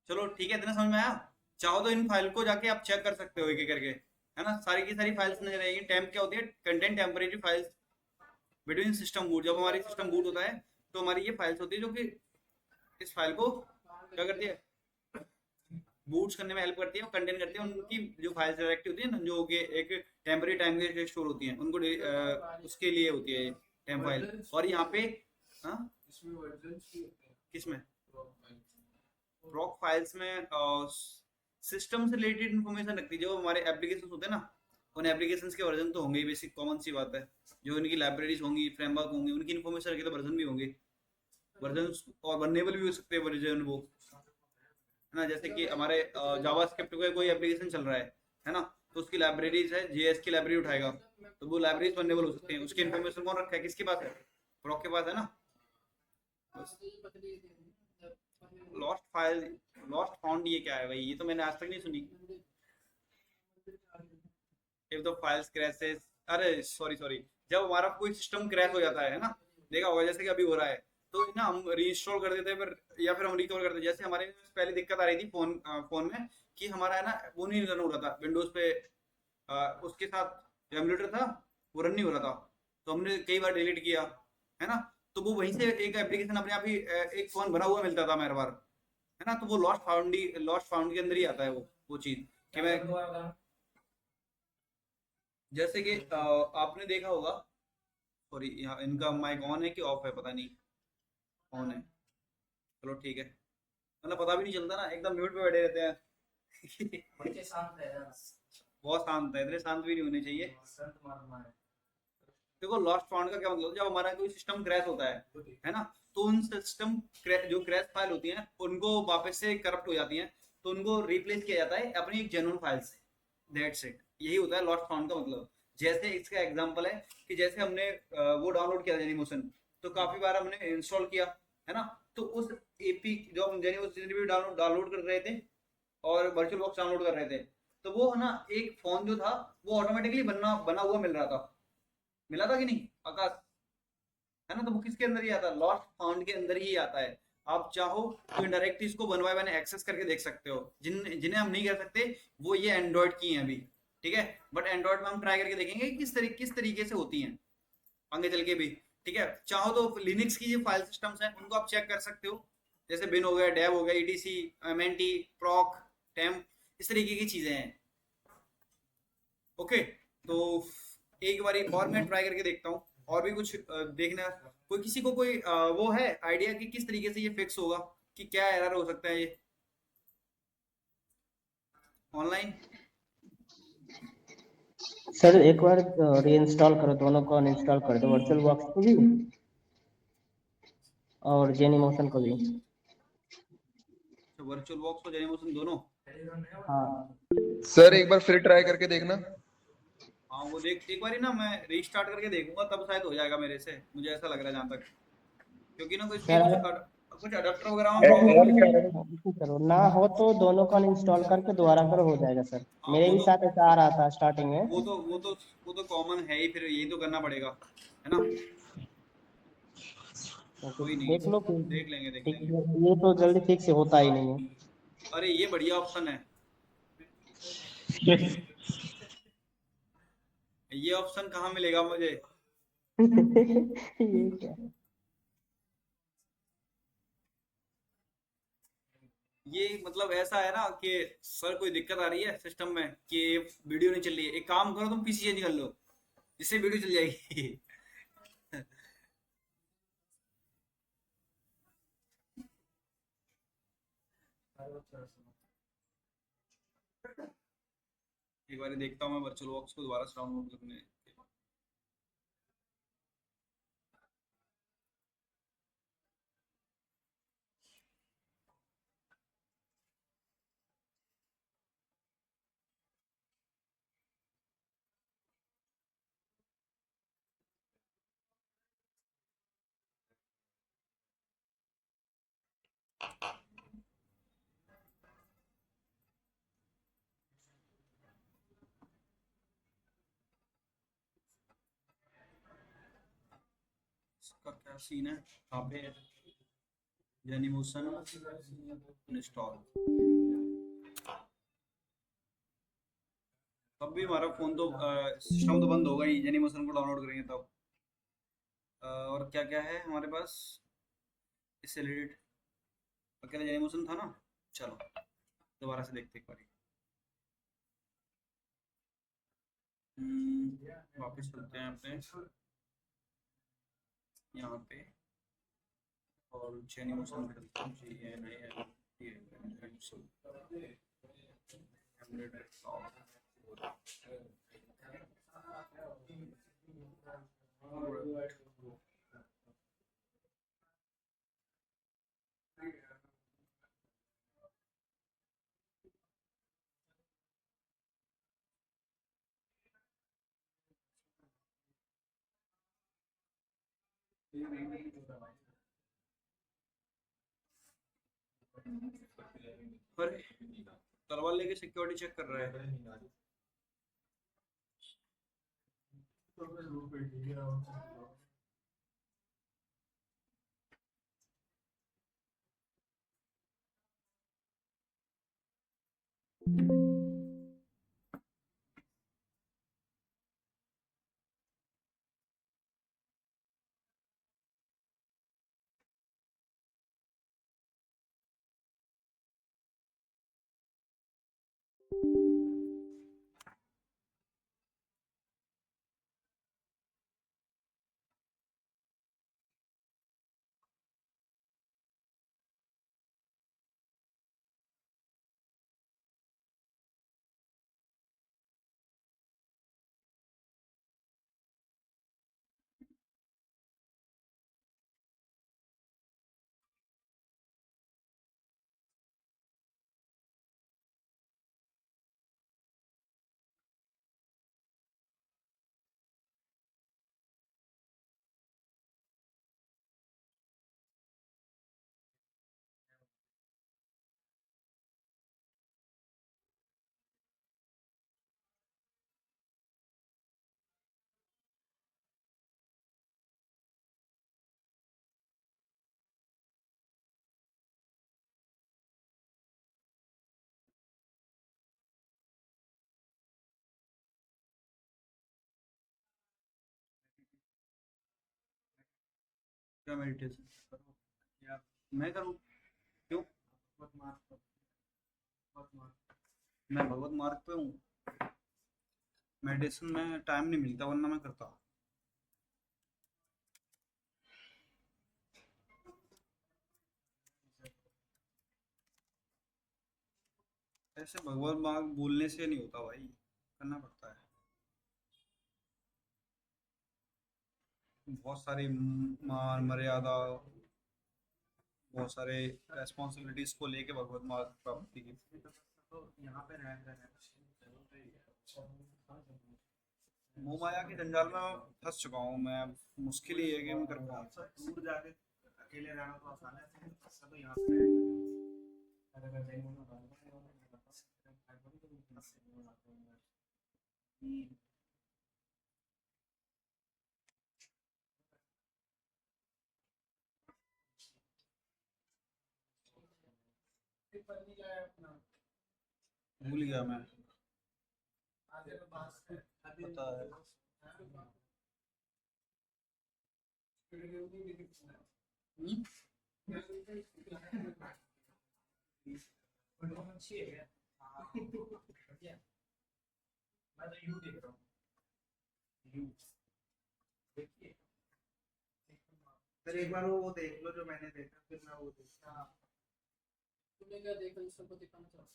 चलो ठीक है, इतना समझ में आया। चाहो तो इन फाइल को जाके आप चेक कर सकते हो एक एक करके, है ना। सारी की सारी फाइल्स नजर आएगी। टेम्प क्या होती है? Content temporary files between system boot. जब हमारी सिस्टम बूट होता है तो हमारी ये फाइल्स होती है जो कि इस फाइल को क्या करती है, बूट्स करने में हेल्प करती है, कंटेन करती है। उनकी जो फाइल्स डायरेक्टली होती है ना, जो कि एक टेम्परेरी टाइम के लिए स्टोर होती हैं, उनको उसके लिए होती है टेम्प फाइल। और यहाँ पे हाँ, इसमें वर्जन्स भी होते हैं किसमें? proc files। प्रॉक फाइल्स में सिस्टम से रिलेटेड इन्फॉर्मेशन रखती है। जो हमारे एप्लीकेशन होते हैं ना, उन एप्लीकेशन के वर्जन तो होंगे ही, बेसिक कॉमन सी बात है। जो उनकी लाइब्रेरीज होंगी, फ्रेमवर्क होंगे, उनकी इन्फॉर्मेशन रखे तो वर्जन भी होंगे। वर्जन और वनरेबल भी हो सकते हैं वर्जन वो, है ना। जैसे कि हमारे जावास्क्रिप्ट का कोई एप्लीकेशन चल रहा है ना, तो उसकी लाइब्रेरीज है, जेएस की लाइब्रेरी उठाएगा तो वो लाइब्रेरीज वनरेबल हो सकते हैं। उसकी इन्फॉर्मेशन कौन रखा है, किसके पास है? प्रॉक के पास है ना। लॉस्ट फाइल, लॉस्ट फाउंड, ये क्या है भाई? ये तो मैंने आज तक नहीं सुनी। इफ द फाइल्स क्रैशेस, अरे सॉरी सॉरी, जब हमारा कोई सिस्टम क्रैश हो जाता है ना, देखा होगा जैसे कि अभी हो रहा है, तो ना हम रीइंस्टॉल कर देते हैं फिर, या फिर हम रिकवर करते हैं। जैसे हमारे पहले दिक्कत आ रही थी फोन में कि हमारा है ना वो नहीं रन हो रहा था विंडोज पे। उसके साथ एमुलेटर था, वो रन नहीं हो रहा था, तो हमने कई बार डिलीट किया, है ना। तो वो वहीं से एक एप्लीकेशन अपने आप ही एक फोन बना हुआ मिलता था मेरे बार, है ना। तो वो लॉस्ट फाउंड के अंदर ही आता है वो चीज कि मैं, जैसे कि आपने देखा होगा। सॉरी, यहाँ इनका माइक ऑन है कि ऑफ है पता नहीं। ऑन है, चलो ठीक है। मतलब पता भी नहीं चलता ना, एकदम म्यूट पे बैठे रहते हैं। बच्चे शांत रहे ना, बहुत शांत है, इतने शांत भी नहीं होने चाहिए। संत महात्मा है। देखो, लॉस्ट फाउंड का क्या मतलब? जब हमारा कोई सिस्टम क्रैश होता है ना, तो उन सिस्टम जो क्रैश फाइल होती हैं उनको वापस से करप्ट हो जाती हैं, तो उनको रिप्लेस किया जाता है अपनी एक जेन्युइन फाइल से। दैट्स इट, यही होता है लॉस्ट फाउंड का मतलब। जैसे इसका एग्जांपल है कि जैसे हमने वो डाउनलोड किया जेनीमोशन, तो काफी बार हमने इंस्टॉल किया, है ना। तो उस एपी जो हम जेनीमोशन डाउनलोड कर रहे थे और वर्चुअल बॉक्स डाउनलोड कर रहे थे, तो वो है ना, एक फोन जो था वो ऑटोमेटिकली बना बना हुआ मिल रहा था। मिला था कि नहीं आकाश? है ना। तो वो किसके अंदर ही आता है? लॉस्ट फाउंड के अंदर ही आता है। आप चाहो तो इनडायरेक्ट इसको वन बाय वन एक्सेस करके देख सकते हो। जिन्हें हम नहीं कर सकते वो ये एंड्रॉइड की हैं अभी, ठीक है। बट एंड्रॉइड में हम ट्राई करके देखेंगे कि किस तरीके से होती हैं आगे चल के भी, ठीक है। चाहो तो लिनक्स की जो फाइल सिस्टम्स हैं उनको आप चेक कर सकते हो, जैसे बिन हो गया, डेव हो गया, ईटीसी, एमएनटी, प्रॉक, टेम्प, इस तरीके की चीजें हैं। ओके, तो एक बार और मैं ट्राई करके देखता हूँ। और भी कुछ देखना, कोई किसी को कोई वो है आइडिया कि किस तरीके से ये फिक्स होगा, कि क्या एरर हो सकता है ये ऑनलाइन? सर एक बार रीइंस्टॉल करो, दोनों को अनइंस्टॉल कर दो, वर्चुअल बॉक्स को भी और जेनीमोशन को भी। वर्चुअल बॉक्स और जेनीमोशन दोनों? हाँ सर एक बार फिर ट्राई करके देखना। हाँ, वो देख, एक बार ना मैं रीस्टार्ट करके देखूंगा, तब शायद हो जाएगा मेरे से, मुझे ऐसा लग रहा है जहाँ तक। क्योंकि ना इसके सर, कुछ अडेप्टर वगैरह में प्रॉब्लम। करो ना हो तो दोनों को अनइंस्टॉल करके दोबारा करो, हो जाएगा सर। हाँ, मेरे भी साथ ऐसा आ रहा था स्टार्टिंग में। वो तो कॉमन है ही, फिर यही तो करना पड़ेगा, है ना। ओके, कोई नहीं, देख लो फिर। देख लेंगे देख ठीक लेंगे। है, ये तो जल्दी फिक्स होता ही नहीं है। अरे ये बढ़िया ऑप्शन है, ये ऑप्शन कहाँ मिलेगा मुझे? ये क्या? ये मतलब ऐसा है ना कि सर कोई दिक्कत आ रही है सिस्टम में कि वीडियो नहीं चल रही है, एक काम करो तुम पीसी चेंज कर लो, जिससे वीडियो चल जाएगी। एक बार देखता हूँ मैं वर्चुअल बॉक्स को दोबारा से डाउनलोड करने। का क्या सीन है यहाँ पे? जेनीमोशन इंस्टॉल। तब भी हमारा फोन तो सिस्टम तो बंद होगा ही, जेनीमोशन को डाउनलोड करेंगे तब। और क्या क्या है हमारे पास इससे रिलेटेड? अकेला जेनीमोशन था ना। चलो दोबारा से देखते एक बारी। वापस चलते हैं यहाँ पे और जेनीमोशन करते हैं पर तलवार लेके सिक्योरिटी चेक कर रहा है। क्या मेडिटेशन करो या मैं करूँ? क्यों? मैं भगवत मार्ग पे हूँ। मेडिटेशन में टाइम नहीं मिलता वरना मैं करता। ऐसे भगवत मार्ग बोलने से नहीं होता भाई, करना पड़ता है। बहुत सारी मान मर्यादा, बहुत सारे रेस्पॉन्सिबिलिटीज को लेके भगवत मार्ग प्राप्ति की। तो यहाँ पे रह मोह माया के जंजाल में फंस चुका हूँ मैं। मुश्किल ही है कि मैं कर पाऊँ। दूर जाके अकेले रहना तो आसान है, तो यहाँ पे भूल गया मैं, पता है। अच्छी है क्या? मैं तो यू देख रहा हूँ। यू देखिए, फिर एक बार वो देख लो जो मैंने देखा, फिर मैं वो देखा। तुमने क्या देखा जिस सबको दिखाना चाहते?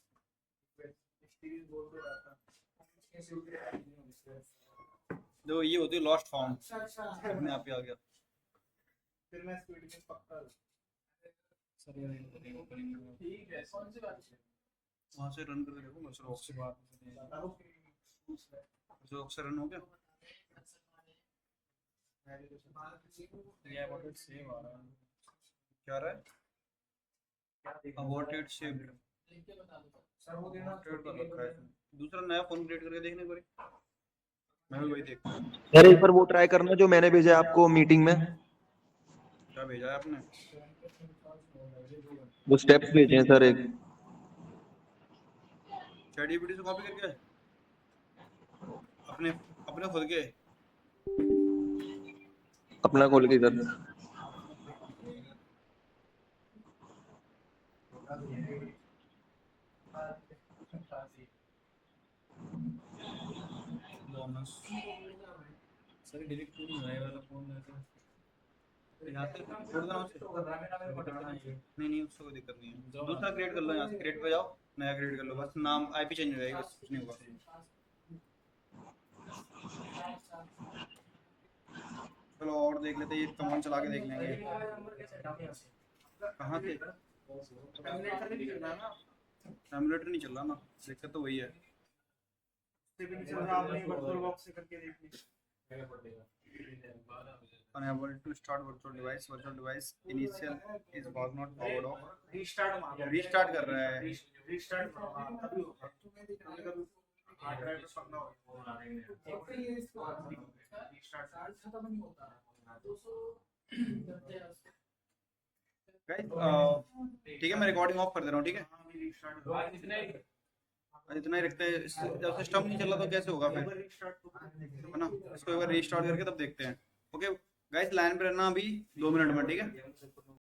सीरीज बोल तो रहा था। जो ये होती है लॉस्ट फाउंड, अच्छा अपने आप ही आ गया। फिर मैं स्पीड में पक्का ठीक है। कौन सी बात है? वहां से रन करके देखो। मसरूफ से बात से रन हो गया। क्या रहा है? अबॉर्टेड शिफ्ट लिख के बता दो। सर वो देना कर रखा है। दूसरा नया फोन क्रिएट करके देखने को। मैं भी वही देखता हूँ। सर एक बार वो ट्राई करना जो मैंने भेजा आपको मीटिंग में। क्या भेजा है आपने? वो स्टेप्स भेजे हैं सर एक। ChatGPT से कॉपी करके अपने अपने खुद के। अपना खोल के सर। बोनस सर डिलीट क्यों नहीं हो रहा है वाला फोन में? यहाँ से छोड़ देना उसे। नहीं नहीं उससे कोई दिक्कत नहीं है, दूसरा क्रिएट कर लो, यहाँ से क्रिएट पे जाओ, नया क्रिएट कर लो, बस नाम आईपी चेंज हो जाएगी, बस कुछ नहीं होगा। चलो और देख लेते हैं, ये कमांड चला के देख लेंगे। कहाँ थे? एमुलेटर नहीं चल रहा ना, दिक्कत तो वही है। Unable to start virtual device. Virtual device initial is was not powered off. Restart कर रहा है। ठीक है, मैं रिकॉर्डिंग ऑफ कर दे रहा हूँ, ठीक है? इतना ही रखते हैं, जब सिस्टम नहीं चल रहा तो कैसे होगा फिर, है ना? इसको एक बार रीस्टार्ट करके तब देखते हैं। ओके गाइस, लाइन पे रहना अभी 2 मिनट में, ठीक है?